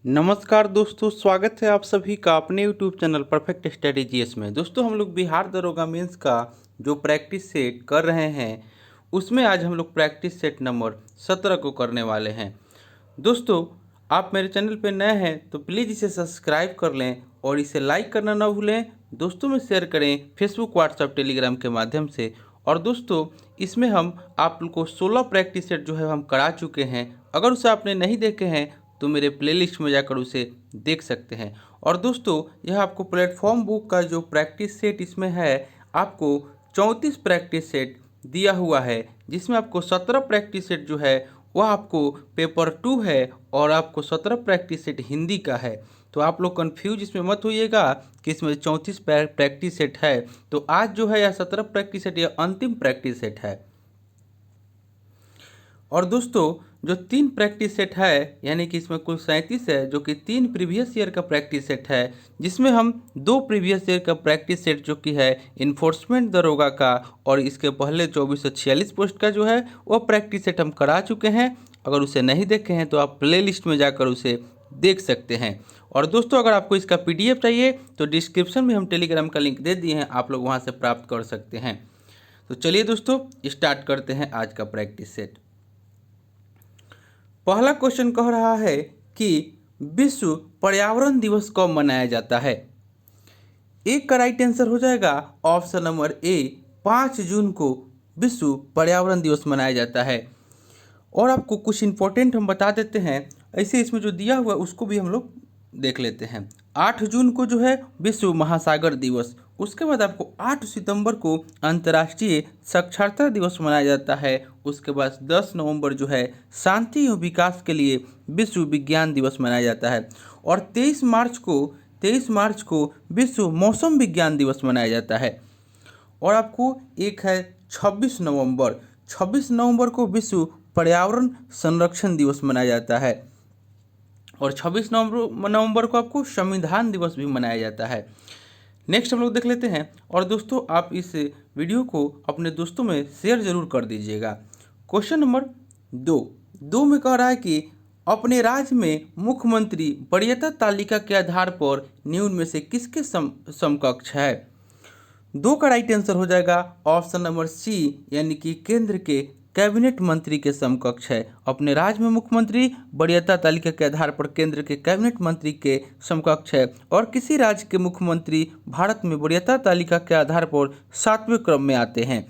नमस्कार दोस्तों, स्वागत है आप सभी का अपने यूट्यूब चैनल परफेक्ट स्ट्रेटेजीज में। दोस्तों, हम लोग बिहार दरोगा मेंस का जो प्रैक्टिस सेट कर रहे हैं उसमें आज हम लोग प्रैक्टिस सेट नंबर 17 को करने वाले हैं। दोस्तों, आप मेरे चैनल पर नए हैं तो प्लीज़ इसे सब्सक्राइब कर लें और इसे लाइक करना ना भूलें, दोस्तों में शेयर करें फेसबुक, व्हाट्सएप, टेलीग्राम के माध्यम से। और दोस्तों, इसमें हम आप लोग को 16 प्रैक्टिस सेट जो है हम करा चुके हैं। अगर उसे आपने नहीं देखे हैं तो मेरे प्लेलिस्ट में जाकर उसे देख सकते हैं। और दोस्तों, यह आपको प्लेटफॉर्म बुक का जो प्रैक्टिस सेट इसमें है, आपको 34 प्रैक्टिस सेट दिया हुआ है, जिसमें आपको 17 प्रैक्टिस सेट जो है वह आपको पेपर 2 है और आपको 17 प्रैक्टिस सेट हिंदी का है। तो आप लोग कन्फ्यूज इसमें मत होइएगा कि इसमें 34 प्रैक्टिस सेट है। तो आज जो है यह 17 प्रैक्टिस सेट यह अंतिम प्रैक्टिस सेट है। और दोस्तों, जो 3 प्रैक्टिस सेट है, यानी कि इसमें कुल 37 है, जो कि 3 प्रीवियस ईयर का प्रैक्टिस सेट है, जिसमें हम 2 प्रीवियस ईयर का प्रैक्टिस सेट जो कि है इन्फोर्समेंट दरोगा का और इसके पहले 2446 पोस्ट का जो है वह प्रैक्टिस सेट हम करा चुके हैं। अगर उसे नहीं देखे हैं तो आप प्ले लिस्ट में जाकर उसे देख सकते हैं। और दोस्तों, अगर आपको इसका PDF चाहिए तो डिस्क्रिप्शन में हम टेलीग्राम का लिंक दे दिए हैं, आप लोग वहाँ से प्राप्त कर सकते हैं। तो चलिए दोस्तों, स्टार्ट करते हैं आज का प्रैक्टिस सेट। पहला क्वेश्चन कह रहा है कि विश्व पर्यावरण दिवस कब मनाया जाता है। एक का राइट आंसर हो जाएगा ऑप्शन नंबर ए, 5 जून को विश्व पर्यावरण दिवस मनाया जाता है। और आपको कुछ इंपॉर्टेंट हम बता देते हैं, ऐसे इसमें जो दिया हुआ है उसको भी हम लोग देख लेते हैं। 8 जून को जो है विश्व महासागर दिवस, उसके बाद आपको 8 सितंबर को अंतर्राष्ट्रीय साक्षरता दिवस मनाया जाता है। उसके बाद 10 नवंबर जो है शांति एवं विकास के लिए विश्व विज्ञान दिवस मनाया जाता है। और 23 मार्च को विश्व मौसम विज्ञान दिवस मनाया जाता है। और आपको एक है 26 नवंबर को विश्व पर्यावरण संरक्षण दिवस मनाया जाता है। और 26 नवंबर को आपको संविधान दिवस भी मनाया जाता है। नेक्स्ट हम लोग देख लेते हैं। और दोस्तों, आप इस वीडियो को अपने दोस्तों में शेयर जरूर कर दीजिएगा। क्वेश्चन नंबर 2 में कह रहा है कि अपने राज्य में मुख्यमंत्री वरीयता तालिका के आधार पर निम्न में से किसके समकक्ष है। 2 का राइट आंसर हो जाएगा ऑप्शन नंबर सी, यानी कि केंद्र के कैबिनेट मंत्री के समकक्ष है। अपने राज्य में मुख्यमंत्री वरीयता तालिका के आधार पर केंद्र के कैबिनेट मंत्री के समकक्ष है। और किसी राज्य के मुख्यमंत्री भारत में वरीयता तालिका के आधार पर 7वें क्रम में आते हैं।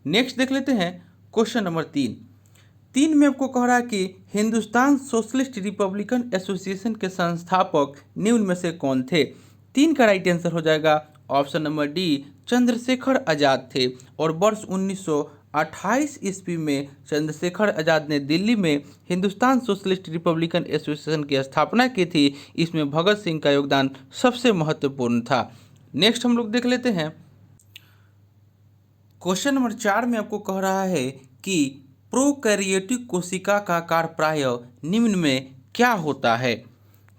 नेक्स्ट देख लेते हैं क्वेश्चन नंबर 3 में आपको कह रहा है कि हिंदुस्तान सोशलिस्ट रिपब्लिकन एसोसिएशन के संस्थापक निम्न में से कौन थे। 3 का राइट आंसर हो जाएगा option number D, Chandrashekhar Azad थे। और वर्ष 1928 ईस्वी में चंद्रशेखर आज़ाद ने दिल्ली में हिंदुस्तान सोशलिस्ट रिपब्लिकन एसोसिएशन की स्थापना की थी। इसमें भगत सिंह का योगदान सबसे महत्वपूर्ण था। नेक्स्ट हम लोग देख लेते हैं। क्वेश्चन नंबर 4 में आपको कह रहा है कि प्रोकैरियोटिक कोशिका का आकार प्राय निम्न में क्या होता है।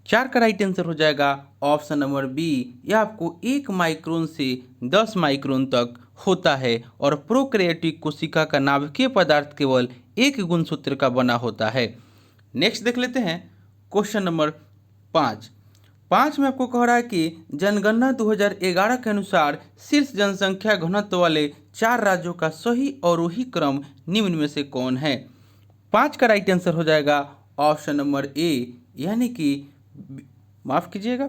4 का राइट आंसर हो जाएगा ऑप्शन नंबर बी, यह आपको 1 माइक्रोन से 10 माइक्रोन तक होता है। और प्रोकैरियोटिक कोशिका का नाभिकीय पदार्थ केवल एक गुणसूत्र का बना होता है। नेक्स्ट देख लेते हैं क्वेश्चन नंबर 5 में आपको कह रहा है कि जनगणना 2011 के अनुसार शीर्ष जनसंख्या घनत्व वाले 4 राज्यों का सही अवरोही क्रम निम्न में से कौन है। 5 का राइट आंसर हो जाएगा ऑप्शन नंबर ए, यानी कि माफ़ कीजिएगा,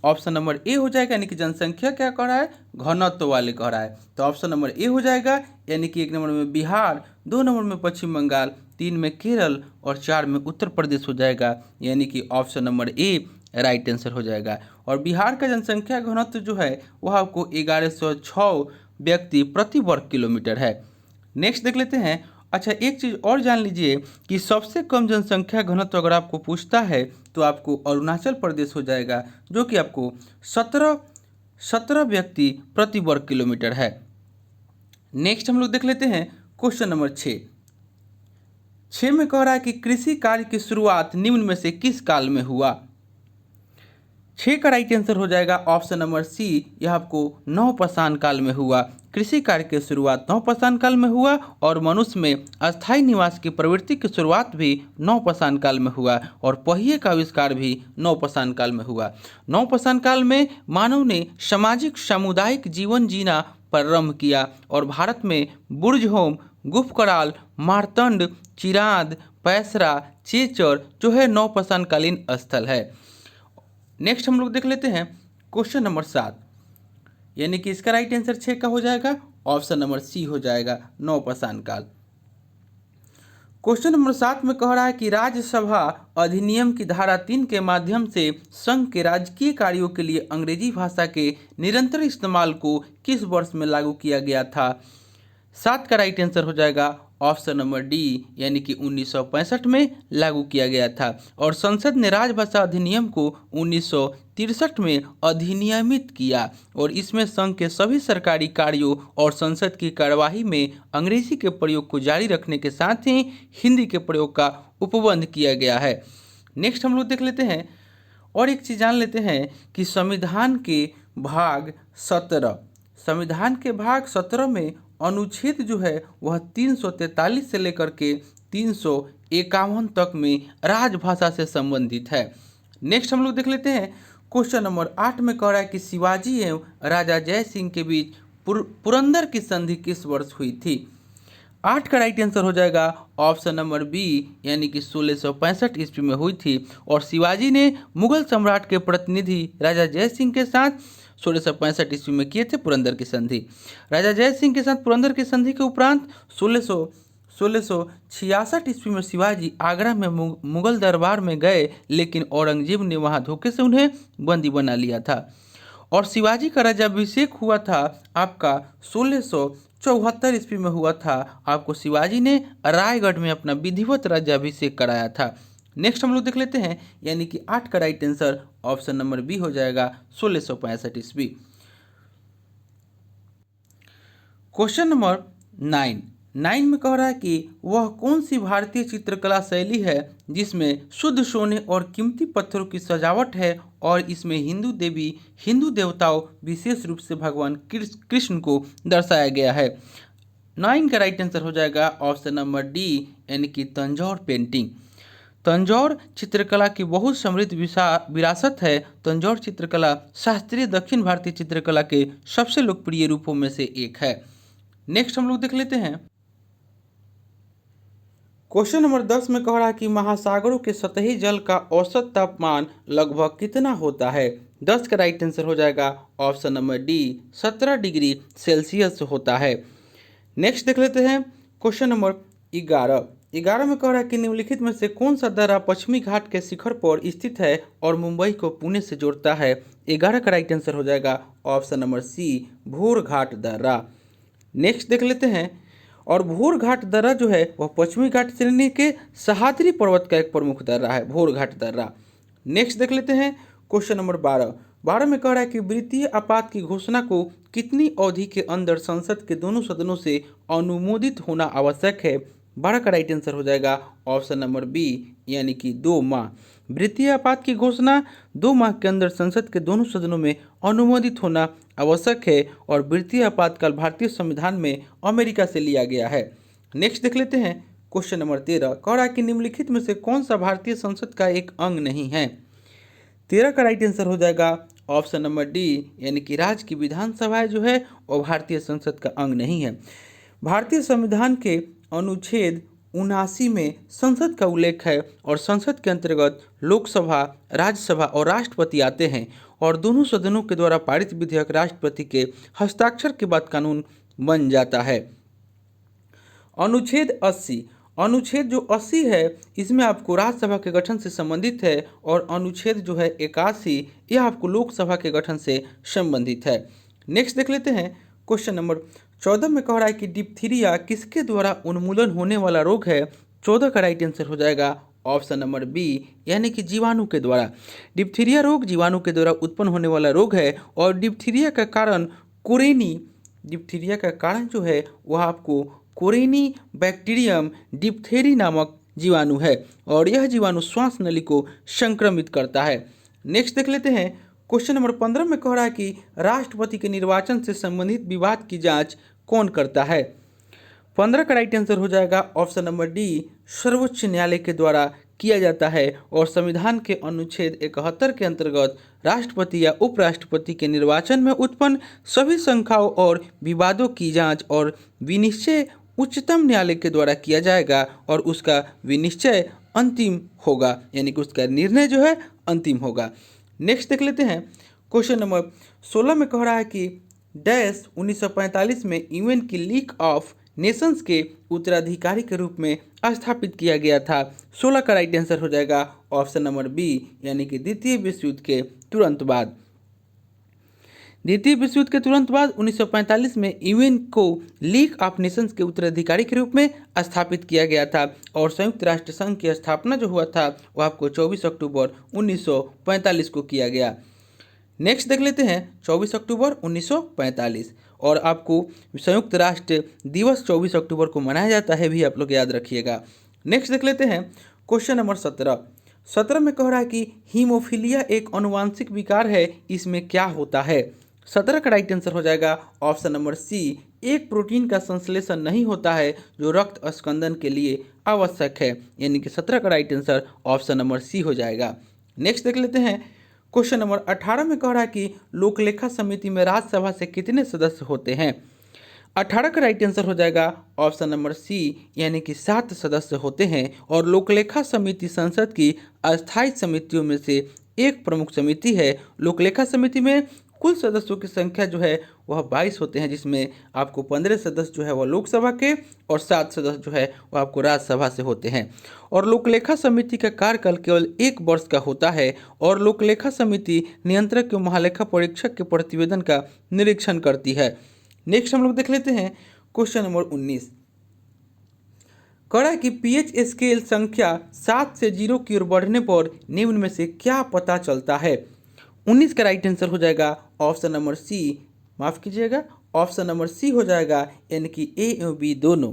ऑप्शन नंबर ए हो जाएगा, यानी कि जनसंख्या क्या कह रहा है, घनत्व वाले कह रहा है। तो ऑप्शन नंबर ए हो जाएगा, यानी कि 1 नंबर में बिहार, 2 नंबर में पश्चिम बंगाल, 3 में केरल और 4 में उत्तर प्रदेश हो जाएगा, यानी कि ऑप्शन नंबर ए राइट आंसर हो जाएगा। और बिहार का जनसंख्या घनत्व जो है वह आपको 1106 व्यक्ति प्रति वर्ग किलोमीटर है। नेक्स्ट देख लेते हैं। अच्छा, एक चीज़ और जान लीजिए कि सबसे कम जनसंख्या घनत्व अगर आपको पूछता है तो आपको अरुणाचल प्रदेश हो जाएगा, जो कि आपको 17 व्यक्ति प्रति वर्ग किलोमीटर है। नेक्स्ट हम लोग देख लेते हैं क्वेश्चन नंबर 6 में कह रहा है कि कृषि कार्य की शुरुआत निम्न में से किस काल में हुआ। 6 का राइट आंसर हो जाएगा ऑप्शन नंबर सी, यह आपको नवपाषाण काल में हुआ। कृषि कार्य की शुरुआत नवपाषाण काल में हुआ और मनुष्य में अस्थायी निवास की प्रवृत्ति की शुरुआत भी नवपाषाण काल में हुआ और पहिए का आविष्कार भी नवपाषाण काल में हुआ। नवपाषाण काल में मानव ने सामाजिक सामुदायिक जीवन जीना प्रारंभ किया और भारत में बुर्जहोम, गुफकराल, मारतंड, चिराद, पैसरा, चेचर जो है नवपाषाण कालीन स्थल है। नेक्स्ट हम लोग देख लेते हैं क्वेश्चन नंबर 7, यानी कि इसका राइट आंसर 6 का हो जाएगा, ऑप्शन नंबर सी हो जाएगा, नवपाषाण काल। क्वेश्चन नंबर 7 में कह रहा है कि राज्यसभा अधिनियम की धारा 3 के माध्यम से संघ के राजकीय कार्यों के लिए अंग्रेजी भाषा के निरंतर इस्तेमाल को किस वर्ष में लागू किया गया था। 7 का राइट आंसर हो जाएगा ऑप्शन नंबर डी, यानी कि 1965 में लागू किया गया था। और संसद ने राजभाषा अधिनियम को 1963 में अधिनियमित किया और इसमें संघ के सभी सरकारी कार्यों और संसद की कार्यवाही में अंग्रेजी के प्रयोग को जारी रखने के साथ ही हिंदी के प्रयोग का उपबंध किया गया है। नेक्स्ट हम लोग देख लेते हैं और एक चीज़ जान लेते हैं कि संविधान के भाग 17 में अनुच्छेद जो है वह 343 से लेकर के 351 तक में राजभाषा से संबंधित है। नेक्स्ट हम लोग देख लेते हैं क्वेश्चन नंबर 8 में कह रहा है कि शिवाजी एवं राजा जय सिंह के बीच पुरंदर की संधि किस वर्ष हुई थी। 8 का राइट आंसर हो जाएगा ऑप्शन नंबर बी, यानी कि 1665 ईस्वी में हुई थी। और शिवाजी ने मुगल सम्राट के प्रतिनिधि राजा जय सिंह के साथ 1665 ईस्वी में किए थे पुरंदर की संधि। राजा जय सिंह के साथ पुरंदर की संधि के उपरांत 1666 ईस्वी में शिवाजी आगरा में मुगल दरबार में गए, लेकिन औरंगजेब ने वहां धोखे से उन्हें बंदी बना लिया था। और शिवाजी का राज्याभिषेक हुआ था आपका 1674 ईस्वी में हुआ था। आपको शिवाजी ने रायगढ़ में अपना विधिवत राज्याभिषेक कराया था। नेक्स्ट हम लोग देख लेते हैं, यानी कि 8 का right answer option number B हो जाएगा 1665 ईस्वी। क्वेश्चन नंबर 9 में कह रहा है कि वह कौन सी भारतीय चित्रकला शैली है जिसमें शुद्ध सोने और कीमती पत्थरों की सजावट है और इसमें हिंदू देवताओं विशेष रूप से भगवान कृष्ण को दर्शाया गया है। 9 का राइट आंसर हो जाएगा ऑप्शन नंबर डी, यानी कि तंजौर पेंटिंग। तंजौर चित्रकला की बहुत समृद्ध विरासत है। तंजौर चित्रकला शास्त्रीय दक्षिण भारतीय चित्रकला के सबसे लोकप्रिय रूपों में से एक है। नेक्स्ट हम लोग देख लेते हैं क्वेश्चन नंबर 10 में कह रहा है कि महासागरों के सतही जल का औसत तापमान लगभग कितना होता है। 10 का राइट आंसर हो जाएगा option number D, 17 degree Celsius होता है। नेक्स्ट देख लेते हैं क्वेश्चन नंबर 11 में कह रहा है कि निम्नलिखित में से कौन सा दर्रा पश्चिमी घाट के शिखर पर स्थित है और मुंबई को पुणे से जोड़ता है। 11 का राइट आंसर हो जाएगा ऑप्शन नंबर सी, भोर घाट दर्रा। नेक्स्ट देख लेते हैं, और भोर घाट दर्रा जो है वह पश्चिमी घाट श्रेणी के सह्याद्री पर्वत का एक प्रमुख दर्रा है, भोर घाट दर्रा। नेक्स्ट देख लेते हैं क्वेश्चन नंबर 12 में कह रहा है कि वित्तीय आपात की घोषणा को कितनी अवधि के अंदर संसद के दोनों सदनों से अनुमोदित होना आवश्यक है। 12 का राइट आंसर हो जाएगा ऑप्शन नंबर बी, यानी कि 2 माह। वित्तीय आपात की घोषणा 2 माह के अंदर संसद के दोनों सदनों में अनुमोदित होना आवश्यक है और वित्तीय आपातकाल भारतीय संविधान में अमेरिका से लिया गया है। नेक्स्ट देख लेते हैं क्वेश्चन नंबर 13 कह रहा है कि निम्नलिखित में से कौन सा भारतीय संसद का एक अंग नहीं है। 13 का राइट आंसर हो जाएगा ऑप्शन नंबर डी, यानी कि राज्य की विधानसभा जो है वो भारतीय संसद का अंग नहीं है। भारतीय संविधान के अनुच्छेद 79 में संसद का उल्लेख है और संसद के अंतर्गत लोकसभा, राज्यसभा और राष्ट्रपति आते हैं और दोनों सदनों के द्वारा पारित विधेयक राष्ट्रपति के हस्ताक्षर के बाद कानून बन जाता है। अनुच्छेद 80 है, इसमें आपको राज्यसभा के गठन से संबंधित है और अनुच्छेद जो है 81 यह आपको लोकसभा के गठन से संबंधित है। नेक्स्ट देख लेते हैं क्वेश्चन नंबर 14 में कह रहा है कि डिप्थीरिया किसके द्वारा उन्मूलन होने वाला रोग है। 14 का राइट आंसर हो जाएगा ऑप्शन नंबर बी, यानी कि जीवाणु के द्वारा। डिप्थीरिया रोग जीवाणु के द्वारा उत्पन्न होने वाला रोग है और डिप्थीरिया का कारण जो है वह आपको कोरेनी बैक्टीरियम डिप्थेरी नामक जीवाणु है और यह जीवाणु श्वास नली को संक्रमित करता है। नेक्स्ट देख लेते हैं क्वेश्चन नंबर 15 में कह रहा है कि राष्ट्रपति के निर्वाचन से संबंधित विवाद की जांच कौन करता है। 15 का राइट आंसर हो जाएगा ऑप्शन नंबर डी, सर्वोच्च न्यायालय के द्वारा किया जाता है। और संविधान के अनुच्छेद 71 के अंतर्गत राष्ट्रपति या उपराष्ट्रपति के निर्वाचन में उत्पन्न सभी शंकाओं और विवादों की जांच और विनिश्चय उच्चतम न्यायालय के द्वारा किया जाएगा और उसका विनिश्चय अंतिम होगा, यानी कि उसका निर्णय जो है अंतिम होगा। नेक्स्ट देख लेते हैं। क्वेश्चन नंबर 16 में कह रहा है कि डैश 1945 में यूएन की लीग ऑफ नेशंस के उत्तराधिकारी के रूप में स्थापित किया गया था। 16 का राइट आंसर हो जाएगा ऑप्शन नंबर बी, यानी कि द्वितीय विश्व युद्ध के तुरंत बाद। द्वितीय विश्व युद्ध के तुरंत बाद 1945 में यूएन को लीग ऑफ नेशंस के उत्तराधिकारी के रूप में स्थापित किया गया था। और संयुक्त राष्ट्र संघ की स्थापना जो हुआ था वह आपको 24 अक्टूबर 1945 को किया गया। नेक्स्ट देख लेते हैं 24 अक्टूबर 1945। और आपको संयुक्त राष्ट्र दिवस 24 अक्टूबर को मनाया जाता है भी, आप लोग याद रखिएगा। नेक्स्ट देख लेते हैं क्वेश्चन नंबर 17 में कह रहा है कि हीमोफीलिया एक आनुवांशिक विकार है, इसमें क्या होता है। 17 का राइट आंसर हो जाएगा ऑप्शन नंबर सी, एक प्रोटीन का संश्लेषण नहीं होता है जो रक्त स्कंदन के लिए आवश्यक है, यानी कि 17 का right answer option number C हो जाएगा। नेक्स्ट देख लेते हैं क्वेश्चन नंबर 18 में कह रहा है कि लोकलेखा समिति में राज्यसभा से कितने सदस्य होते हैं। 18 का राइट आंसर हो जाएगा ऑप्शन नंबर सी, यानी कि 7 सदस्य होते हैं। और लोकलेखा समिति संसद की अस्थायी समितियों में से एक प्रमुख समिति है। लोकलेखा समिति में कुल सदस्यों की संख्या जो है वह 22 होते हैं, जिसमें आपको 15 सदस्य जो है वह लोकसभा के और 7 सदस्य जो है वह आपको राज्यसभा से होते हैं। और लोकलेखा समिति का कार्यकाल केवल 1 वर्ष का होता है। और लोकलेखा समिति नियंत्रक के महालेखा परीक्षक के प्रतिवेदन का निरीक्षण करती है। नेक्स्ट हम लोग देख लेते हैं क्वेश्चन नंबर 19। कह रहा है कि पीएच स्केल संख्या 7 से 0 की ओर बढ़ने पर निम्न में से क्या पता चलता है। 19 का राइट आंसर हो जाएगा ऑप्शन नंबर सी, माफ़ कीजिएगा ऑप्शन नंबर सी हो जाएगा, यानी कि ए और बी दोनों।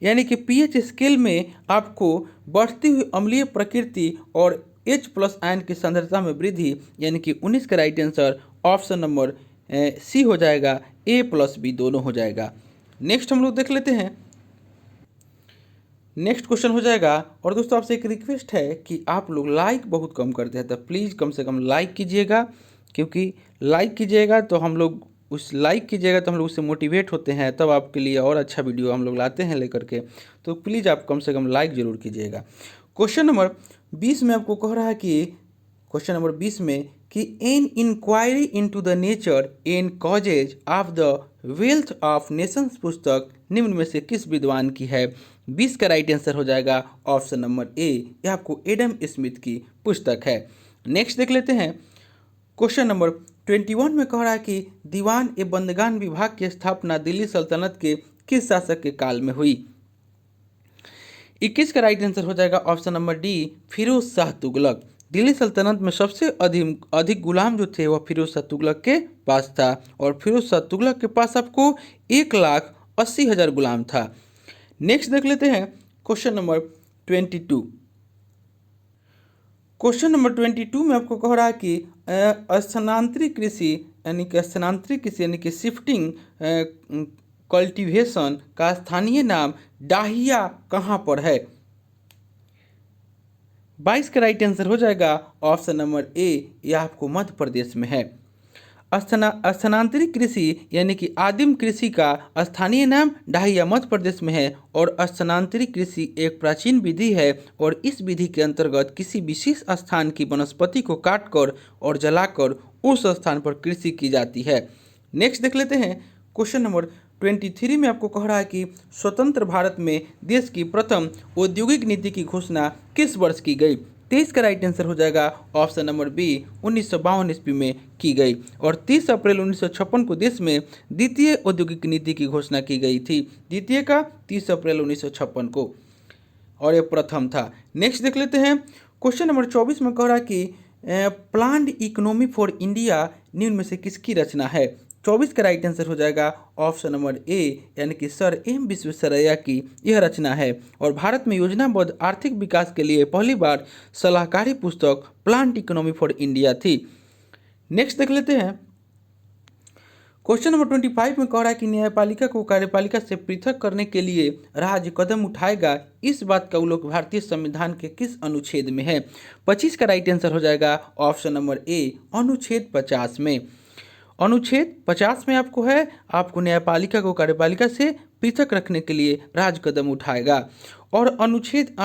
यानी कि पीएच स्केल में आपको बढ़ती हुई अम्लीय प्रकृति और H+ आयन की सांद्रता में वृद्धि, यानी कि 19 का right answer option number C हो जाएगा, A+B दोनों हो जाएगा। नेक्स्ट हम लोग देख लेते हैं। नेक्स्ट क्वेश्चन हो जाएगा। और दोस्तों आपसे एक रिक्वेस्ट है कि आप लोग लाइक बहुत कम करते हैं, तो प्लीज़ कम से कम लाइक कीजिएगा, क्योंकि लाइक कीजिएगा तो हम लोग उससे मोटिवेट होते हैं, तब आपके लिए और अच्छा वीडियो हम लोग लाते हैं लेकर के। तो प्लीज़ आप कम से कम लाइक ज़रूर कीजिएगा। क्वेश्चन नंबर 20 में आपको कह रहा है कि क्वेश्चन नंबर 20 में कि an inquiry into the nature and causes of the wealth of nations पुस्तक निम्न में से किस विद्वान की है। 20 का राइट आंसर हो जाएगा ऑप्शन नंबर ए, यह आपको एडम स्मिथ की पुस्तक है। नेक्स्ट देख लेते हैं क्वेश्चन नंबर 21 में कह रहा है कि दीवान ए बंदगान विभाग की स्थापना दिल्ली सल्तनत के किस शासक के काल में हुई। 21 का राइट आंसर हो जाएगा option number D, Firoz Shah Tughlaq. Delhi सल्तनत में सबसे अधिक गुलाम जो थे वह फिरोज शाह तुगलक के पास था। और फिरोज शाह तुगलक के पास आपको 1,80,000 गुलाम था। नेक्स्ट देख लेते हैं क्वेश्चन नंबर 22। क्वेश्चन नंबर 22 में आपको कह रहा है कि स्थानांतरित कृषि यानी कि शिफ्टिंग कल्टीवेशन का स्थानीय नाम डाहिया कहाँ पर है। 22 का राइट आंसर हो जाएगा ऑप्शन नंबर ए, यह आपको मध्य प्रदेश में है। स्थानांतरित कृषि यानी कि आदिम कृषि का स्थानीय नाम डाहिया मध्य प्रदेश में है। और स्थानांतरित कृषि एक प्राचीन विधि है और इस विधि के अंतर्गत किसी विशेष स्थान की वनस्पति को काटकर और जलाकर उस स्थान पर कृषि की जाती है। नेक्स्ट देख लेते हैं क्वेश्चन नंबर 23 में आपको कह रहा है कि स्वतंत्र भारत में देश की प्रथम औद्योगिक नीति की घोषणा किस वर्ष की गई। 23 का राइट आंसर हो जाएगा ऑप्शन नंबर बी, 1952 ईस्वी में की गई। और 30 अप्रैल 1956 को देश में द्वितीय औद्योगिक नीति की घोषणा की गई थी। द्वितीय का 30 अप्रैल 1956 को, और ये प्रथम था। नेक्स्ट देख लेते हैं क्वेश्चन नंबर 24 में कह रहा है कि प्लान्ड इकोनॉमी फॉर इंडिया निम्न में से किसकी रचना है। 24 का राइट आंसर हो जाएगा ऑप्शन नंबर ए, यानी कि सर एम विश्वेश्वरैया की यह रचना है। और भारत में योजनाबद्ध आर्थिक विकास के लिए पहली बार सलाहकारी पुस्तक प्लान्ड इकोनॉमी फॉर इंडिया थी। नेक्स्ट देख लेते हैं। क्वेश्चन नंबर 25 में कह रहा है कि न्यायपालिका को कार्यपालिका से पृथक करने के लिए राज्य कदम उठाएगा, इस बात का उल्लेख भारतीय संविधान के किस अनुच्छेद में है? 25 का राइट आंसर हो जाएगा ऑप्शन नंबर ए, अनुच्छेद 50 में। अनुच्छेद 50 में आपको है, आपको न्यायपालिका को कार्यपालिका से पृथक रखने के लिए राज्य कदम उठाएगा। और अनुच्छेद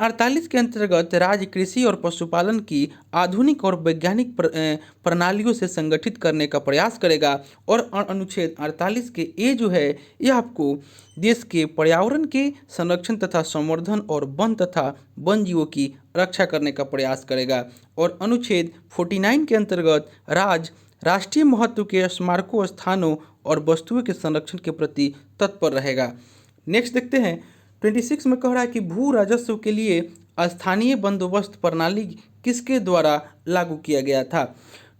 48 के अंतर्गत राज्य कृषि और पशुपालन की आधुनिक और वैज्ञानिक प्रणालियों से संगठित करने का प्रयास करेगा। और अनुच्छेद 48 के ए जो है, यह आपको देश के पर्यावरण के संरक्षण तथा संवर्धन और वन तथा वन जीवों की रक्षा करने का प्रयास करेगा। और अनुच्छेद 49 के अंतर्गत राष्ट्रीय महत्व के स्मारकों, स्थानों और वस्तुओं के संरक्षण के प्रति तत्पर रहेगा। नेक्स्ट देखते हैं। 26 में कह रहा है कि भू राजस्व के लिए स्थानीय बंदोबस्त प्रणाली किसके द्वारा लागू किया गया था?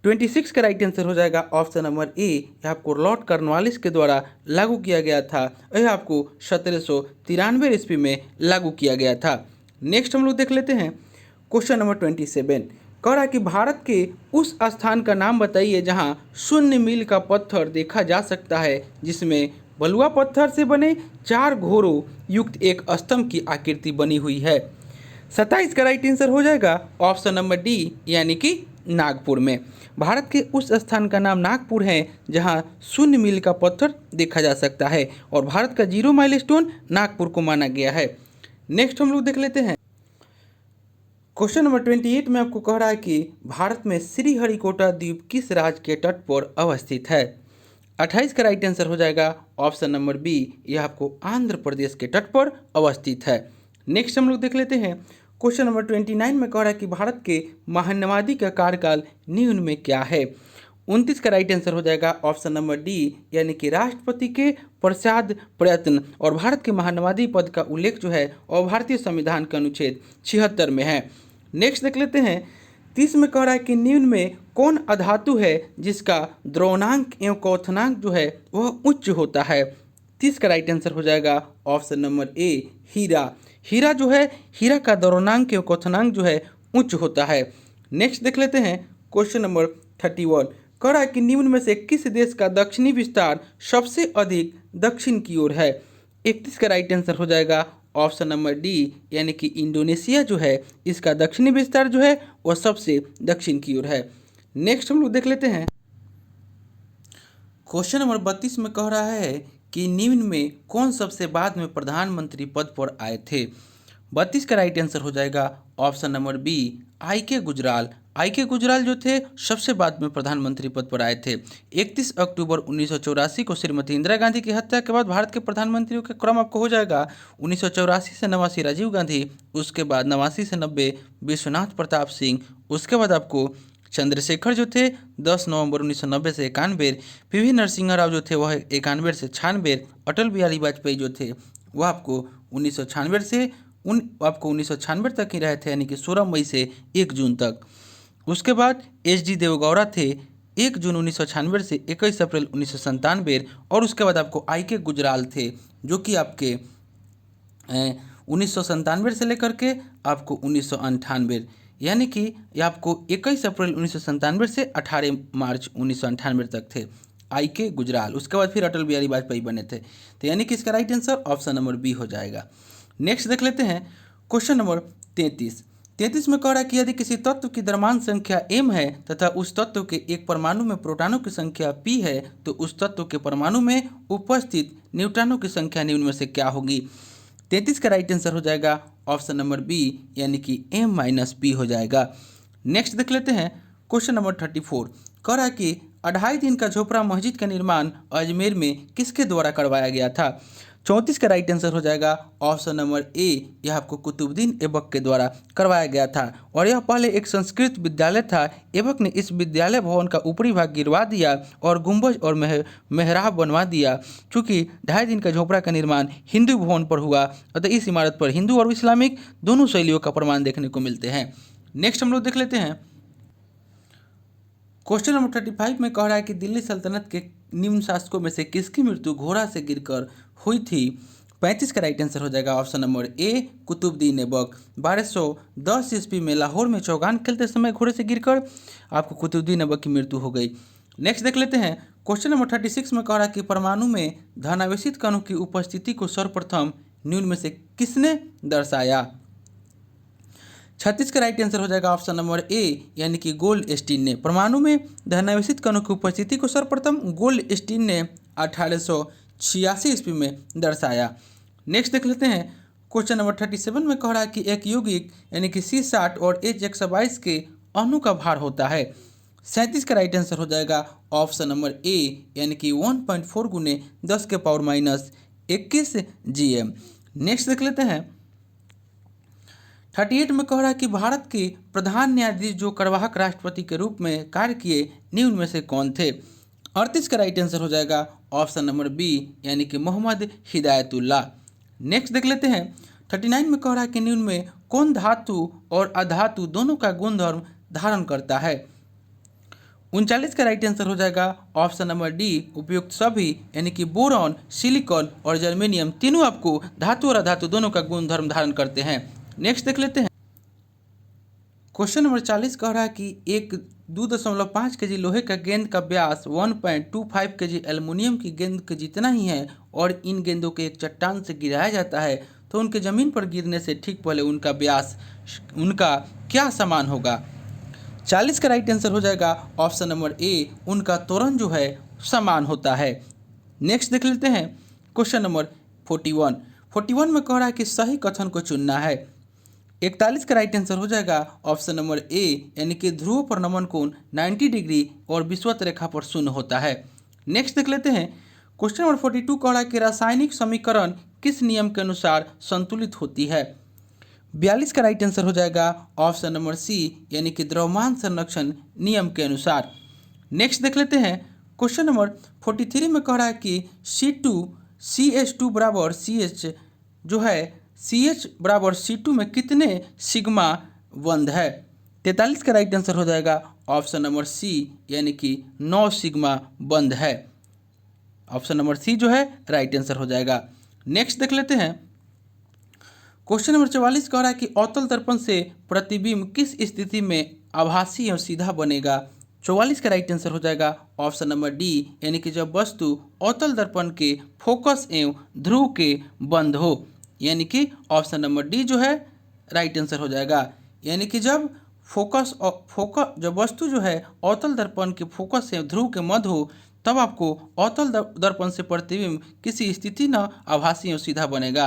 26 का राइट आंसर हो जाएगा ऑप्शन नंबर ए, यह आपको लॉर्ड कॉर्नवालिस के द्वारा लागू किया गया था। यह आपको 1793 ईस्वी में लागू किया गया था। नेक्स्ट हम लोग देख लेते हैं। क्वेश्चन नंबर 27 कह रहा है कि भारत के उस स्थान का नाम बताइए जहां शून्य मील का पत्थर देखा जा सकता है, जिसमें बलुआ पत्थर से बने 4 घोड़ों युक्त एक स्तंभ की आकृति बनी हुई है। 27 का राइट आंसर हो जाएगा ऑप्शन नंबर डी, यानी कि नागपुर में। भारत के उस स्थान का नाम नागपुर है जहां शून्य मील का पत्थर देखा जा सकता है, और भारत का 0 माइलस्टोन नागपुर को माना गया है। नेक्स्ट हम लोग देख लेते हैं। क्वेश्चन नंबर 28 में आपको कह रहा है कि भारत में श्रीहरिकोटा द्वीप किस राज्य के तट पर अवस्थित है? 28 का राइट आंसर हो जाएगा ऑप्शन नंबर बी, यह आपको आंध्र प्रदेश के तट पर अवस्थित है। नेक्स्ट हम लोग देख लेते हैं। क्वेश्चन नंबर 29 में कह रहा है कि भारत के महान्यवादी का कार्यकाल निम्न में क्या है? 29 का राइट आंसर हो जाएगा ऑप्शन नंबर डी, यानी कि राष्ट्रपति के प्रसाद प्रयत्न। और भारत के महान्यवादी पद का उल्लेख जो है और भारतीय संविधान के अनुच्छेद 76 में है। नेक्स्ट देख लेते हैं। 30 में कह रहा है कि निम्न में कौन अधातु है जिसका द्रवणांक एवं क्वथनांक जो है वह उच्च होता है? 30 का राइट आंसर हो जाएगा ऑप्शन नंबर ए, हीरा जो है, हीरा का द्रवणांक एवं क्वथनांक जो है उच्च होता है। नेक्स्ट देख लेते हैं। क्वेश्चन नंबर 31 कह रहा है कि निम्न में से किस देश का दक्षिणी विस्तार सबसे अधिक दक्षिण की ओर है? 31 का राइट आंसर हो जाएगा ऑप्शन नंबर डी, यानी कि इंडोनेशिया जो है, इसका दक्षिणी विस्तार जो है वह सबसे दक्षिण की ओर है। नेक्स्ट हम लोग देख लेते हैं। क्वेश्चन नंबर 32 में कह रहा है कि निम्न में कौन सबसे बाद में प्रधानमंत्री पद पर आए थे? 32 का राइट आंसर हो जाएगा ऑप्शन नंबर बी, आई के गुजराल जो थे सबसे बाद में प्रधानमंत्री पद पर आए थे। 31 अक्टूबर 1984 को श्रीमती इंदिरा गांधी की हत्या के बाद भारत के प्रधानमंत्रियों का क्रम आपको हो जाएगा 1984 से 89 राजीव गांधी, उसके बाद 89 से 90 विश्वनाथ प्रताप सिंह, उसके बाद आपको चंद्रशेखर जो थे 10 नवंबर 1990 से 91, पीवी नरसिंह राव जो थे वह 91 से 96, अटल बिहारी वाजपेयी जो थे वह आपको 1996 से आपको 1996 तक ही रहे थे, यानी कि 16 मई से 1 जून तक। उसके बाद एच.डी. देवगौड़ा थे 1 जून 1996 से 21 अप्रैल 1997, और उसके बाद आपको आई के गुजराल थे जो कि आपके 1997 से लेकर के आपको 1998, यानी कि ये आपको 21 अप्रैल 1997 से 18 मार्च 1998 तक थे आई के गुजराल। उसके बाद फिर अटल बिहारी वाजपेयी बने थे, तो यानी कि इसका right answer option number B हो जाएगा। नेक्स्ट देख लेते हैं। क्वेश्चन नंबर 33 में कह रहा है कि यदि किसी तत्व की द्रव्यमान संख्या m है तथा उस तत्व के एक परमाणु में प्रोटॉनों की संख्या p है, तो उस तत्व के परमाणु में उपस्थित न्यूट्रॉनों की संख्या निम्न में से क्या होगी? 33 का राइट आंसर हो जाएगा ऑप्शन नंबर बी, यानी कि m-p हो जाएगा। नेक्स्ट देख लेते हैं। क्वेश्चन नंबर 34 कह रहा है कि 2.5 दिन का झोपड़ा मस्जिद का निर्माण अजमेर में किसके द्वारा करवाया गया था? 34 का राइट आंसर हो जाएगा ऑप्शन नंबर ए, यह आपको कुतुबुद्दीन ऐबक के द्वारा करवाया गया था, और यह पहले एक संस्कृत विद्यालय था। ऐबक ने इस विद्यालय भवन का ऊपरी भाग गिरवा दिया और गुंबज और मेहराब बनवा दिया। चूँकि 2.5 दिन का झोपड़ा का निर्माण हिंदू भवन पर हुआ, अतः इस इमारत पर हिंदू और इस्लामिक दोनों शैलियों का प्रमाण देखने को मिलते हैं। नेक्स्ट हम लोग देख लेते हैं। क्वेश्चन नंबर 35 में कह रहा है कि दिल्ली सल्तनत के निम्न शासकों में से किसकी मृत्यु घोड़ा से गिरकर हुई थी? 35 का राइट आंसर हो जाएगा option number A, Qutbuddin Aibak. 1210 ईस्वी में लाहौर में चौगान खेलते समय घोड़े से गिरकर आपको कुतुबुद्दीन ऐबक की मृत्यु हो गई। नेक्स्ट देख लेते हैं क्वेश्चन नंबर 36 में कह रहा है कि परमाणु में धनावेशित कणों की उपस्थिति को सर्वप्रथम निम्न में से किसने दर्शाया। 36 का राइट आंसर हो जाएगा ऑप्शन नंबर ए, यानी कि गोल्डस्टीन ने। परमाणु में धनावेशित कणों की उपस्थिति को सर्वप्रथम गोल्डस्टीन ने 1886 ईस्वी में दर्शाया। नेक्स्ट देख लेते हैं क्वेश्चन नंबर 37 में कह रहा है कि एक यौगिक यानी कि C60 और H122 के अणु का भार होता है। 37 का राइट आंसर हो जाएगा ऑप्शन नंबर ए, यानी कि 1.4 गुने 10 के पावर माइनस 21 GM। नेक्स्ट देख लेते हैं 38 में कह रहा है कि भारत के प्रधान न्यायाधीश जो कार्यवाहक राष्ट्रपति के रूप में कार्य किए निम्न में से कौन थे। 38 का राइट आंसर हो जाएगा ऑप्शन नंबर बी, यानी कि मोहम्मद हिदायतुल्लाह। नेक्स्ट देख लेते हैं 39 में कह रहा है कि निम्न में कौन धातु और अधातु दोनों का गुणधर्म धारण करता है। 39 का राइट आंसर हो जाएगा ऑप्शन नंबर डी, उपयुक्त सभी, यानी कि बोरॉन, सिलिकॉन और जर्मेनियम तीनों आपको धातु और अधातु दोनों का गुणधर्म धारण करते हैं। नेक्स्ट देख लेते हैं क्वेश्चन नंबर 40 कह रहा है कि एक 2.5 kg लोहे का गेंद का व्यास 1.25 kg एल्युमिनियम की गेंद के जितना ही है और इन गेंदों को एक चट्टान से गिराया जाता है तो उनके ज़मीन पर गिरने से ठीक पहले उनका व्यास उनका क्या समान होगा। 40 का राइट आंसर हो जाएगा ऑप्शन नंबर ए, उनका त्वरण जो है समान होता है। नेक्स्ट देख लेते हैं क्वेश्चन नंबर 41 में कह रहा है कि सही कथन को चुनना है। 41 का राइट आंसर हो जाएगा ऑप्शन नंबर ए, यानी कि ध्रुव पर नमन कोण 90 डिग्री और विषुवत रेखा पर शून्य होता है। नेक्स्ट देख लेते हैं क्वेश्चन नंबर 42 कह रहा है कि रासायनिक समीकरण किस नियम के अनुसार संतुलित होती है। 42 का राइट आंसर हो जाएगा ऑप्शन नंबर सी, यानी कि द्रव्यमान संरक्षण नियम के अनुसार। नेक्स्ट देख लेते हैं क्वेश्चन नंबर 43 में कह रहा है कि CH2 बराबर CH जो है CH बराबर C2 में कितने सिग्मा बंध है। 43 का राइट आंसर हो जाएगा ऑप्शन नंबर सी, यानी कि 9 सिग्मा बंध है। ऑप्शन नंबर सी जो है राइट आंसर हो जाएगा। नेक्स्ट देख लेते हैं क्वेश्चन नंबर 44 कह रहा है कि अवतल दर्पण से प्रतिबिंब किस स्थिति में आभासी और सीधा बनेगा। 44 का राइट आंसर हो जाएगा ऑप्शन नंबर डी, यानी कि जब वस्तु अवतल दर्पण के फोकस एवं ध्रुव के बंद हो, यानी कि ऑप्शन नंबर डी जो है राइट आंसर हो जाएगा। यानी कि जब जब वस्तु जो है अवतल दर्पण के फोकस से ध्रुव के मध्य हो तब आपको अवतल दर्पण से प्रतिबिंब किसी स्थिति न आभासी और सीधा बनेगा।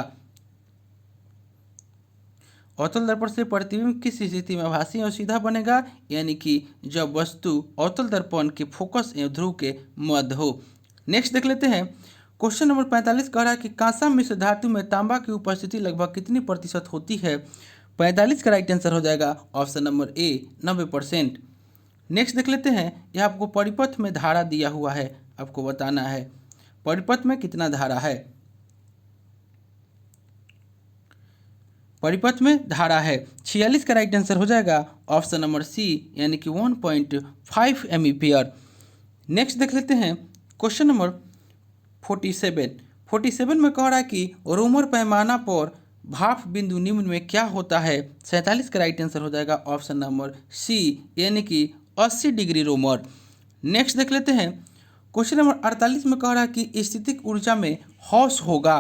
अवतल दर्पण से प्रतिबिंब किस स्थिति में आभासी और सीधा बनेगा, यानी कि जब वस्तु अवतल दर्पण के फोकस एवं ध्रुव के मध्य हो। नेक्स्ट देख लेते हैं क्वेश्चन नंबर 45 कह रहा है कि कांसा मिश्र धातु में तांबा की उपस्थिति लगभग कितनी प्रतिशत होती है। 45 का राइट आंसर हो जाएगा ऑप्शन नंबर ए, 90%। नेक्स्ट देख लेते हैं यह आपको परिपथ में धारा दिया हुआ है, आपको बताना है परिपथ में कितना धारा है। परिपथ में धारा है 46 का राइट आंसर हो जाएगा ऑप्शन नंबर सी, यानी कि 1.5 एम्पीयर। नेक्स्ट देख लेते हैं क्वेश्चन नंबर 47 में कह रहा है कि रोमर पैमाना पर भाप बिंदु निम्न में क्या होता है। 47 का राइट आंसर हो जाएगा ऑप्शन नंबर सी, यानी कि 80 डिग्री रोमर। नेक्स्ट देख लेते हैं क्वेश्चन नंबर 48 में कह रहा है कि स्थितिक ऊर्जा में हॉस होगा।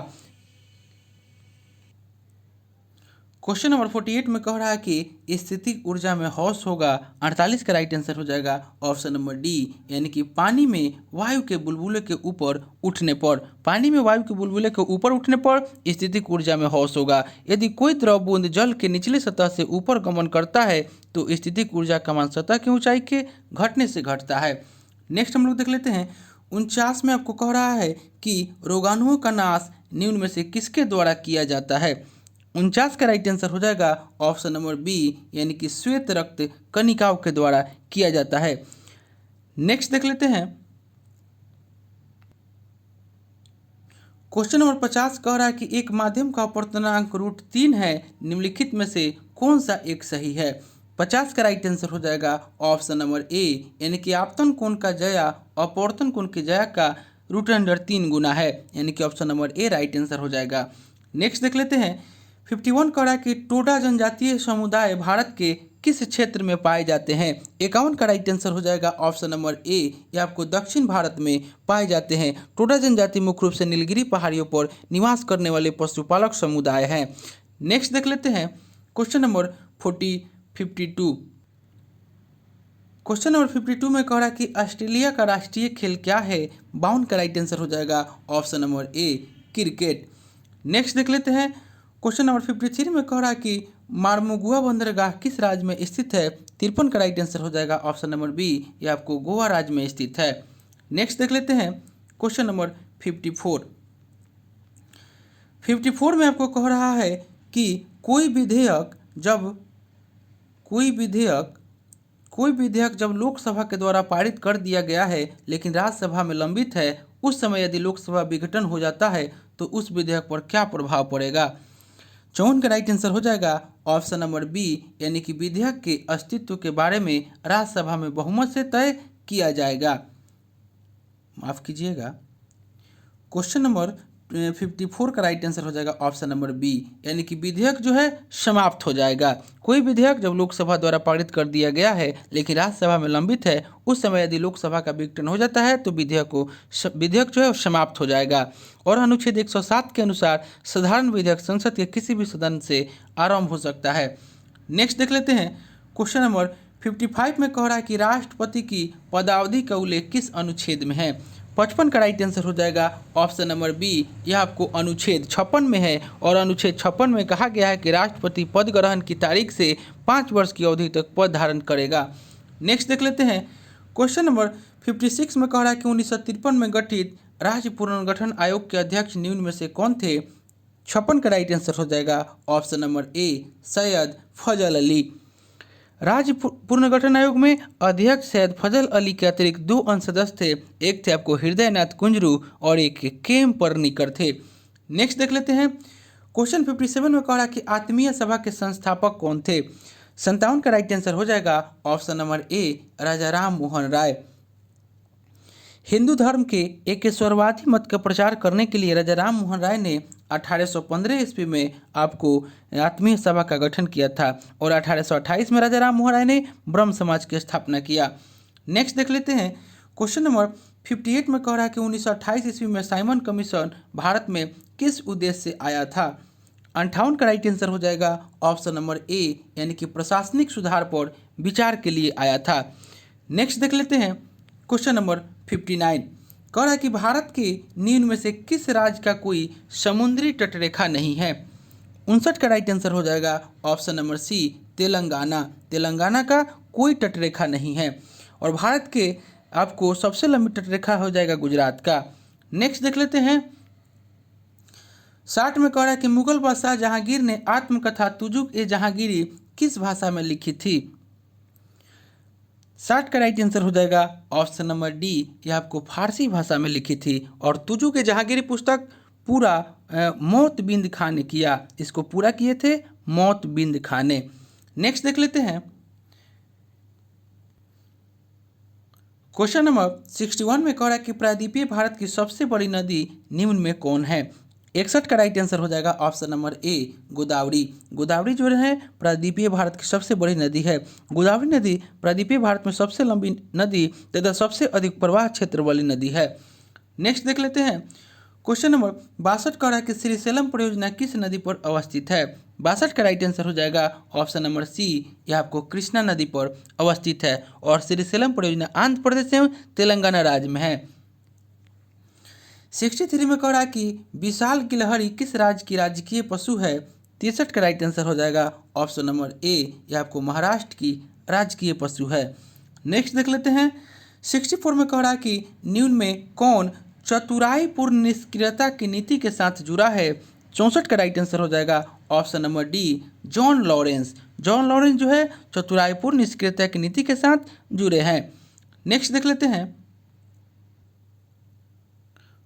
क्वेश्चन नंबर 48 में कह रहा है कि स्थितिक ऊर्जा में हॉस होगा। 48 का राइट आंसर हो जाएगा ऑप्शन नंबर डी, यानी कि पानी में वायु के बुलबुले के ऊपर उठने पर। पानी में वायु के बुलबुले के ऊपर उठने पर स्थितिक ऊर्जा में हॉस होगा। यदि कोई द्रव बूंद जल के निचले सतह से ऊपर गमन करता है तो स्थितिक ऊर्जा का मान सतह की ऊंचाई के घटने से घटता है। नेक्स्ट हम लोग देख लेते हैं 49 में आपको कह रहा है कि रोगाणुओं का नाश निम्न में से किसके द्वारा किया जाता है। 49 का राइट आंसर हो जाएगा ऑप्शन नंबर बी, यानी कि श्वेत रक्त कणिकाओं के द्वारा किया जाता है। नेक्स्ट देख लेते हैं क्वेश्चन नंबर 50 कह रहा है कि एक माध्यम का अपवर्तनांक √3 है, निम्नलिखित में से कौन सा एक सही है। 50 का राइट आंसर हो जाएगा ऑप्शन नंबर ए, यानी कि आपतन कोण का जया अपवर्तन कोण के जया का √3 गुना है, यानी कि ऑप्शन नंबर ए राइट आंसर हो जाएगा। नेक्स्ट देख लेते हैं 51 कह रहा है कि टोडा जनजातीय समुदाय भारत के किस क्षेत्र में पाए जाते हैं। 51 का राइट आंसर हो जाएगा ऑप्शन नंबर ए, ये आपको दक्षिण भारत में पाए जाते हैं। टोडा जनजाति मुख्य रूप से नीलगिरी पहाड़ियों पर निवास करने वाले पशुपालक समुदाय हैं। नेक्स्ट देख लेते हैं क्वेश्चन नंबर 52। क्वेश्चन नंबर 52 में कह रहा है कि ऑस्ट्रेलिया का राष्ट्रीय खेल क्या है। 52 का राइट आंसर हो जाएगा ऑप्शन नंबर ए, क्रिकेट। नेक्स्ट देख लेते हैं क्वेश्चन नंबर 53 में कह रहा है कि मार्मोगुआ बंदरगाह किस राज्य में स्थित है। 53 का राइट आंसर हो जाएगा ऑप्शन नंबर बी, ये आपको गोवा राज्य में स्थित है। नेक्स्ट देख लेते हैं क्वेश्चन नंबर 54। 54 में आपको कह रहा है कि कोई विधेयक जब लोकसभा के द्वारा पारित कर दिया गया है लेकिन राज्यसभा में लंबित है, उस समय यदि लोकसभा विघटन हो जाता है तो उस विधेयक पर क्या प्रभाव पड़ेगा। 54 का राइट आंसर हो जाएगा ऑप्शन नंबर बी, यानी कि विधेयक के अस्तित्व के बारे में राज्यसभा में बहुमत से तय किया जाएगा। माफ कीजिएगा, क्वेश्चन नंबर 54 का राइट आंसर हो जाएगा ऑप्शन नंबर बी, यानी कि विधेयक जो है समाप्त हो जाएगा। कोई विधेयक जब लोकसभा द्वारा पारित कर दिया गया है लेकिन राज्यसभा में लंबित है, उस समय यदि लोकसभा का विघटन हो जाता है तो विधेयक जो है समाप्त हो जाएगा। और अनुच्छेद 107 के अनुसार साधारण विधेयक संसद के किसी भी सदन से आरंभ हो सकता है। नेक्स्ट देख लेते हैं क्वेश्चन नंबर 55 में कह रहा है कि राष्ट्रपति की पदावधि का उल्लेख किस अनुच्छेद में है। 55 का राइट आंसर हो जाएगा ऑप्शन नंबर बी, यह आपको अनुच्छेद 56 में है। और अनुच्छेद 56 में कहा गया है कि राष्ट्रपति पद ग्रहण की तारीख से 5 वर्ष की अवधि तक पद धारण करेगा। नेक्स्ट देख लेते हैं क्वेश्चन नंबर 56 में कह रहा है कि 1953 में गठित राज्य पुनर्गठन आयोग के अध्यक्ष निम्न में से कौन थे। 56 का राइट आंसर हो जाएगा ऑप्शन नंबर ए, सैयद फजल अली। राज्य पुनर्गठन आयोग में अध्यक्ष सैयद फजल अली के अतिरिक्त 2 अन्य सदस्य थे। एक थे आपको हृदयनाथ कुंजरू और एक केम परनीकर थे। नेक्स्ट देख लेते हैं क्वेश्चन 57 में कह रहा है कि आत्मीय सभा के संस्थापक कौन थे। 57 का राइट आंसर हो जाएगा ऑप्शन नंबर ए, राजा राम मोहन राय। हिंदू धर्म के एकेश्वरवादी मत का प्रचार करने के लिए राजा राम मोहन राय ने 1815 ईस्वी में आपको आत्मीय सभा का गठन किया था और 1828 में राजा राम मोहन राय ने ब्रह्म समाज की स्थापना किया। नेक्स्ट देख लेते हैं क्वेश्चन नंबर 58 में कह रहा है कि 1928 ईस्वी में साइमन कमीशन भारत में किस उद्देश्य से आया था। 58 का राइट आंसर हो जाएगा ऑप्शन नंबर ए, यानी कि प्रशासनिक सुधार पर विचार के लिए आया था। नेक्स्ट देख लेते हैं क्वेश्चन नंबर 59 कह रहा है कि भारत के निम्न में से किस राज्य का कोई समुद्री तटरेखा नहीं है। 59 का राइट आंसर हो जाएगा option number C, Telangana. Telangana का कोई तटरेखा नहीं है। और भारत के आपको सबसे लंबी तटरेखा हो जाएगा गुजरात का। नेक्स्ट देख लेते हैं 60 में कह रहा है कि मुगल बादशाह जहांगीर ने आत्मकथा तुजुक-ए-जहांगीरी किस भाषा में लिखी थी। 60 का राइट आंसर हो जाएगा ऑप्शन नंबर डी, यह आपको फारसी भाषा में लिखी थी। और तुजुक-ए-जहांगीरी पुस्तक पूरा मौत बिंद खां ने किया, इसको पूरा किए थे मौत बिंद खां ने। नेक्स्ट देख लेते हैं क्वेश्चन नंबर 61 में कह रहा है कि प्रायद्वीपीय भारत की सबसे बड़ी नदी निम्न में कौन है। 61 का राइट आंसर हो जाएगा ऑप्शन नंबर ए, गोदावरी। गोदावरी जो है प्रायद्वीपीय भारत की सबसे बड़ी नदी है। गोदावरी नदी प्रायद्वीपीय भारत में सबसे लंबी नदी तथा सबसे अधिक प्रवाह क्षेत्र वाली नदी है। नेक्स्ट देख लेते हैं क्वेश्चन नंबर 62 कह रहा है कि श्रीशैलम परियोजना किस नदी पर अवस्थित है। 62 का राइट आंसर हो जाएगा ऑप्शन नंबर सी, यह आपको कृष्णा नदी पर अवस्थित है। और श्रीशैलम परियोजना आंध्र प्रदेश एवं तेलंगाना राज्य में है। 63 में कह रहा है कि विशाल गिलहरी किस राज्य की राजकीय पशु है। 63 का राइट आंसर हो जाएगा ऑप्शन नंबर ए, यह आपको महाराष्ट्र की राजकीय पशु है। नेक्स्ट देख लेते हैं 64 में कह रहा है कि निम्न में कौन चतुराईपूर्ण निष्क्रियता की नीति के साथ जुड़ा है। 64 का राइट आंसर हो जाएगा option number D, John Lawrence. John Lawrence जो है चतुराईपूर्ण निष्क्रियता की नीति के साथ जुड़े हैं। नेक्स्ट देख लेते हैं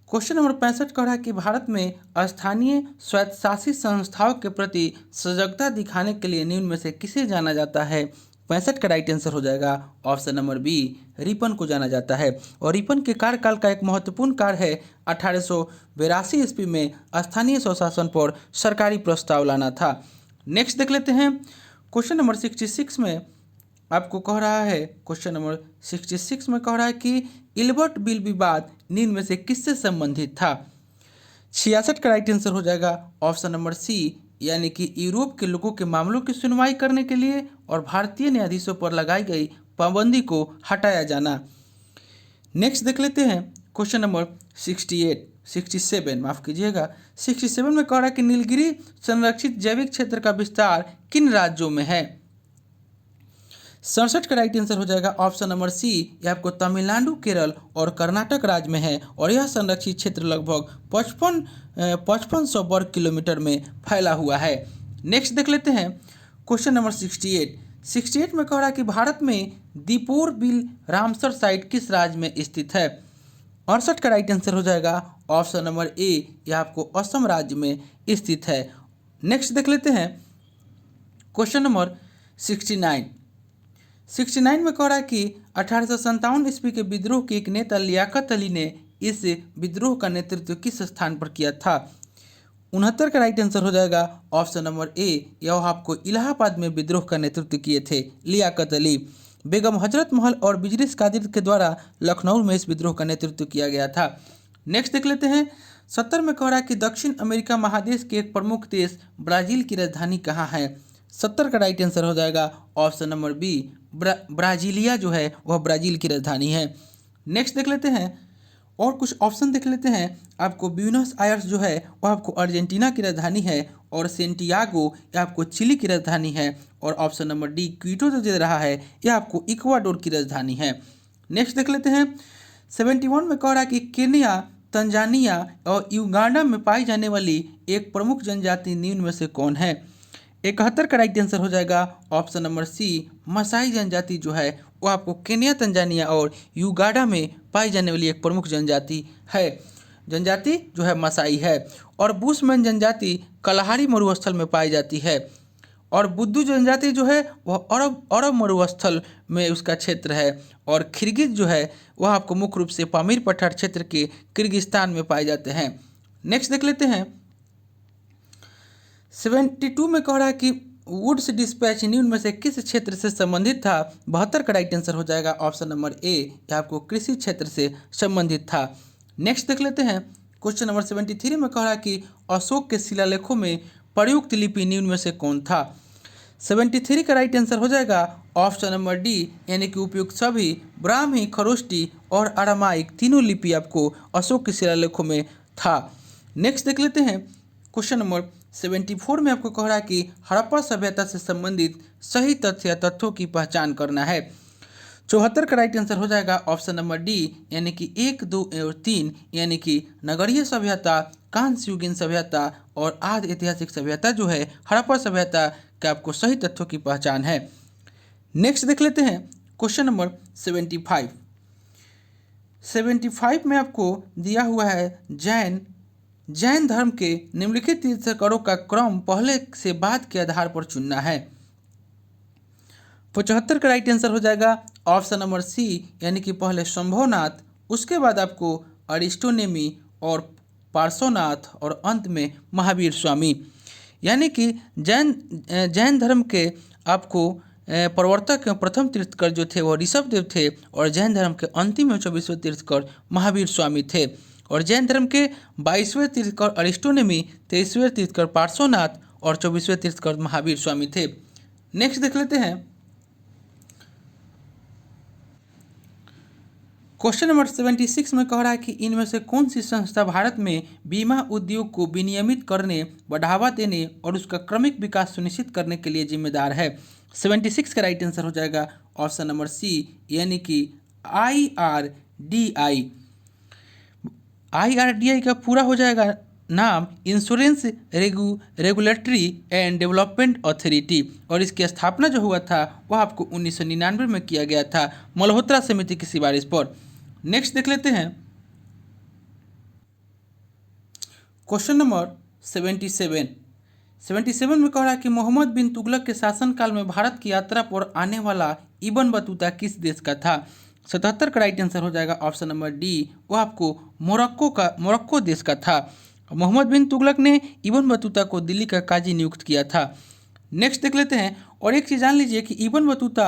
क्वेश्चन नंबर 65 कह रहा है कि भारत में स्थानीय स्वायत्तशासित संस्थाओं के प्रति सजगता दिखाने के लिए निम्न में से किसे जाना जाता है। 65 का राइट आंसर हो जाएगा ऑप्शन नंबर बी, रिपन को जाना जाता है। और रिपन के कार्यकाल का एक महत्वपूर्ण कार्य है 1882 ईस्वी में स्थानीय स्वशासन पर सरकारी प्रस्ताव लाना था। नेक्स्ट देख लेते हैं क्वेश्चन नंबर 66 में आपको कह रहा है, क्वेश्चन नंबर 66 में कह रहा है कि इल्बर्ट बिल विवाद निम्न में से किससे संबंधित था। 66 का राइट आंसर हो जाएगा ऑप्शन नंबर सी, यानी कि यूरोप के लोगों के मामलों की सुनवाई करने के लिए और भारतीय न्यायाधीशों पर लगाई गई पाबंदी को हटाया जाना। नेक्स्ट देख लेते हैं क्वेश्चन नंबर 67 माफ कीजिएगा 67 में कह रहा है कि नीलगिरी संरक्षित जैविक क्षेत्र का विस्तार किन राज्यों में है। 67 का राइट आंसर हो जाएगा ऑप्शन नंबर सी, यह आपको तमिलनाडु, केरल और कर्नाटक राज्य में है और यह संरक्षित क्षेत्र लगभग 5500 वर्ग किलोमीटर में फैला हुआ है। नेक्स्ट देख लेते हैं क्वेश्चन नंबर 68 में कह रहा है कि भारत में दीपोर बिल रामसर साइट किस राज्य में स्थित है। 68 का राइट आंसर हो जाएगा ऑप्शन नंबर ए, यह आपको असम राज्य में स्थित है। नेक्स्ट देख लेते हैं क्वेश्चन नंबर 69 में कह रहा है कि 1857 ईस्वी के विद्रोह के एक नेता लियाकत अली ने इस विद्रोह का नेतृत्व किस स्थान पर किया था। 69 का राइट आंसर हो जाएगा ऑप्शन नंबर ए, यह आपको इलाहाबाद में विद्रोह का नेतृत्व किए थे लियाकत अली। बेगम हजरत महल और बिजलिस कादिर के द्वारा लखनऊ में इस विद्रोह का नेतृत्व किया गया था। नेक्स्ट देख लेते हैं 70 में कह रहा है कि दक्षिण अमेरिका महादेश के एक प्रमुख देश ब्राज़ील की राजधानी कहाँ है। 70 का राइट आंसर हो जाएगा ऑप्शन नंबर बी, ब्राजीलिया जो है वह ब्राज़ील की राजधानी है। नेक्स्ट देख लेते हैं और कुछ ऑप्शन देख लेते हैं। आपको ब्यूनस आयर्स जो है वह आपको अर्जेंटीना की राजधानी है और सेंटियागो यह आपको चिली की राजधानी है और ऑप्शन नंबर डी क्विटो जो दे रहा है यह आपको इक्वाडोर की राजधानी है। नेक्स्ट देख लेते हैं 71 में कह रहा है कि केन्या, तंजानिया और युगांडा में पाई जाने वाली एक प्रमुख जनजाति निम्न में से कौन है। 71 का राइट आंसर हो जाएगा ऑप्शन नंबर सी, मसाई जनजाति जो है वो आपको केन्या, तंजानिया और युगांडा में पाई जाने वाली एक प्रमुख जनजाति है। जनजाति जो है मसाई है। और बुशमैन जनजाति कलाहारी मरुस्थल में पाई जाती है और बुद्दू जनजाति जो है वह अरब मरुस्थल में उसका क्षेत्र है। और किर्गिज जो है वह आपको मुख्य रूप से पामीर पठार क्षेत्र के किर्गिस्तान में पाए जाते हैं। नेक्स्ट देख लेते हैं 72 में कह रहा है कि वुड्स डिस्पैच निम्न में से किस क्षेत्र से संबंधित था। 72 का राइट आंसर हो जाएगा ऑप्शन नंबर ए, यह आपको कृषि क्षेत्र से संबंधित था। नेक्स्ट देख लेते हैं क्वेश्चन नंबर 73 में कह रहा है कि अशोक के शिलालेखों में प्रयुक्त लिपि निम्न में से कौन था। 73 का राइट आंसर हो जाएगा ऑप्शन नंबर डी, यानी कि उपयुक्त सभी ब्राह्मी, खरोष्टी और अरामाइक तीनों लिपि आपको अशोक के शिलालेखों में था। नेक्स्ट देख लेते हैं क्वेश्चन नंबर 74 में आपको कह रहा है कि हड़प्पा सभ्यता से संबंधित सही तथ्य या तथ्यों की पहचान करना है। 74 का राइट आंसर हो जाएगा ऑप्शन नंबर डी, यानी कि 1, 2 और 3, यानी कि नगरीय सभ्यता, कांस्य युगीन सभ्यता और आदि ऐतिहासिक सभ्यता जो है हड़प्पा सभ्यता का आपको सही तथ्यों की पहचान है। नेक्स्ट देख लेते हैं क्वेश्चन नंबर 75 में आपको दिया हुआ है जैन धर्म के निम्नलिखित तीर्थंकरों का क्रम पहले से बाद के आधार पर चुनना है। 75 का राइट आंसर हो जाएगा ऑप्शन नंबर सी, यानी कि पहले शंभोनाथ, उसके बाद आपको अरिस्टोनेमी और पार्श्वनाथ और अंत में महावीर स्वामी। यानी कि जैन धर्म के आपको प्रवर्तक प्रथम तीर्थकर जो थे वो ऋषभदेव थे और जैन धर्म के अंतिम 24वें तीर्थकर महावीर स्वामी थे। और जैन धर्म के 22वें तीर्थकर अरिस्टोनेमी, 23वें तीर्थकर पार्श्वनाथ और 24वें तीर्थकर महावीर स्वामी थे। नेक्स्ट देख लेते हैं क्वेश्चन नंबर 76 में कह रहा है कि इनमें से कौन सी संस्था भारत में बीमा उद्योग को विनियमित करने, बढ़ावा देने और उसका क्रमिक विकास सुनिश्चित करने के लिए जिम्मेदार है। 76 का राइट आंसर हो जाएगा ऑप्शन नंबर सी, यानी कि IRDAI का पूरा हो जाएगा नाम insurance regulatory and development authority और इसकी स्थापना जो हुआ था वह आपको 1999 में किया गया था मल्होत्रा समिति की सिफारिश पर। नेक्स्ट देख लेते हैं क्वेश्चन नंबर 77, 77 में कह रहा है कि मोहम्मद बिन तुगलक के शासनकाल में भारत की यात्रा पर आने वाला इब्न बतूता किस देश का था। 77 का राइट आंसर हो जाएगा ऑप्शन नंबर डी, वो आपको मोरक्को देश का था। मोहम्मद बिन तुगलक ने इब्न बतूता को दिल्ली का काजी नियुक्त किया था। नेक्स्ट देख लेते हैं। और एक चीज़ जान लीजिए कि इब्न बतूता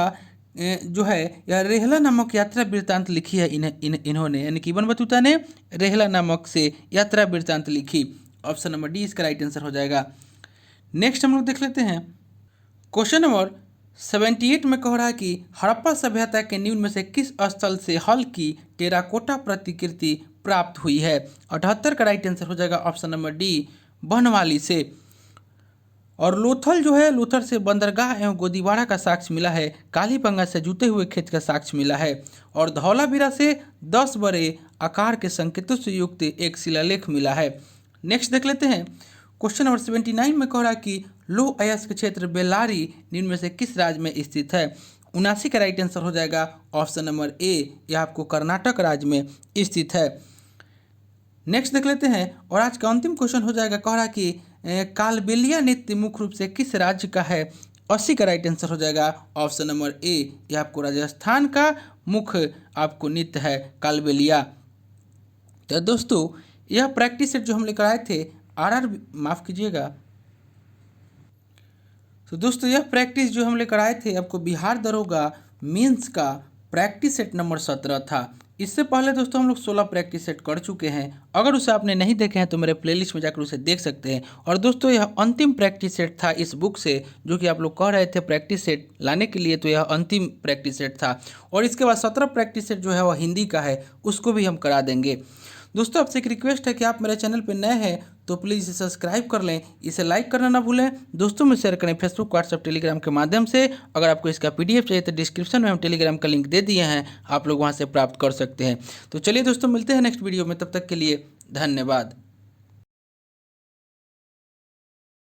जो है यह रेहला नामक यात्रा वृत्तांत लिखी है इन्होंने, यानी कि इब्न बतूता ने रेहला नामक से यात्रा वृत्तांत लिखी। ऑप्शन नंबर डी इसका राइट आंसर हो जाएगा। नेक्स्ट हम लोग देख लेते हैं। क्वेश्चन नंबर 78 में कह रहा है कि हड़प्पा सभ्यता के निम्न में से किस स्थल से हल की टेराकोटा प्रतिकृति प्राप्त हुई है। 78 का राइट आंसर हो जाएगा ऑप्शन नंबर डी, बनवाली से। और लोथल जो है, लोथल से बंदरगाह एवं गोदीवाड़ा का साक्ष्य मिला है। कालीबंगा से जुते हुए खेत का साक्ष्य मिला है। और धौलावीरा से 10 बड़े आकार के संकेतों से युक्त एक शिलालेख मिला है। नेक्स्ट देख लेते हैं। क्वेश्चन नंबर 79 में कह रहा है कि लौह अयस्क क्षेत्र बेल्लारी निम्न में से किस राज्य में स्थित है। 79 का राइट आंसर हो जाएगा ऑप्शन नंबर ए, यह आपको कर्नाटक राज्य में स्थित है। नेक्स्ट देख लेते हैं। और आज का अंतिम क्वेश्चन हो जाएगा, कह रहा है कि कालबेलिया नृत्य मुख्य रूप से किस राज्य का है। 80 का राइट आंसर हो जाएगा ऑप्शन नंबर ए, यह आपको राजस्थान का मुख्य आपको नृत्य है कालबेलिया। तो दोस्तों यह प्रैक्टिस सेट जो हम लेकर आए थे माफ़ कीजिएगा। तो दोस्तों यह प्रैक्टिस जो हम लेकर आए थे आपको बिहार दरोगा मेंस का प्रैक्टिस सेट नंबर 17 था। इससे पहले दोस्तों हम लोग 16 प्रैक्टिस सेट कर चुके हैं। अगर उसे आपने नहीं देखे हैं तो मेरे प्लेलिस्ट में जाकर उसे देख सकते हैं। और दोस्तों यह अंतिम प्रैक्टिस सेट था इस बुक से, जो कि आप लोग कह रहे थे प्रैक्टिस सेट लाने के लिए, तो यह अंतिम प्रैक्टिस सेट था। और इसके बाद 17 प्रैक्टिस सेट जो है वह हिंदी का है, उसको भी हम करा देंगे। दोस्तों आपसे एक रिक्वेस्ट है कि आप मेरे चैनल पर नए हैं तो प्लीज़ इसे सब्सक्राइब कर लें, इसे लाइक करना ना भूलें, दोस्तों में शेयर करें फेसबुक, व्हाट्सएप, टेलीग्राम के माध्यम से। अगर आपको इसका PDF चाहिए तो डिस्क्रिप्शन में हम टेलीग्राम का लिंक दे दिए हैं, आप लोग वहां से प्राप्त कर सकते हैं। तो चलिए दोस्तों मिलते हैं नेक्स्ट वीडियो में, तब तक के लिए धन्यवाद।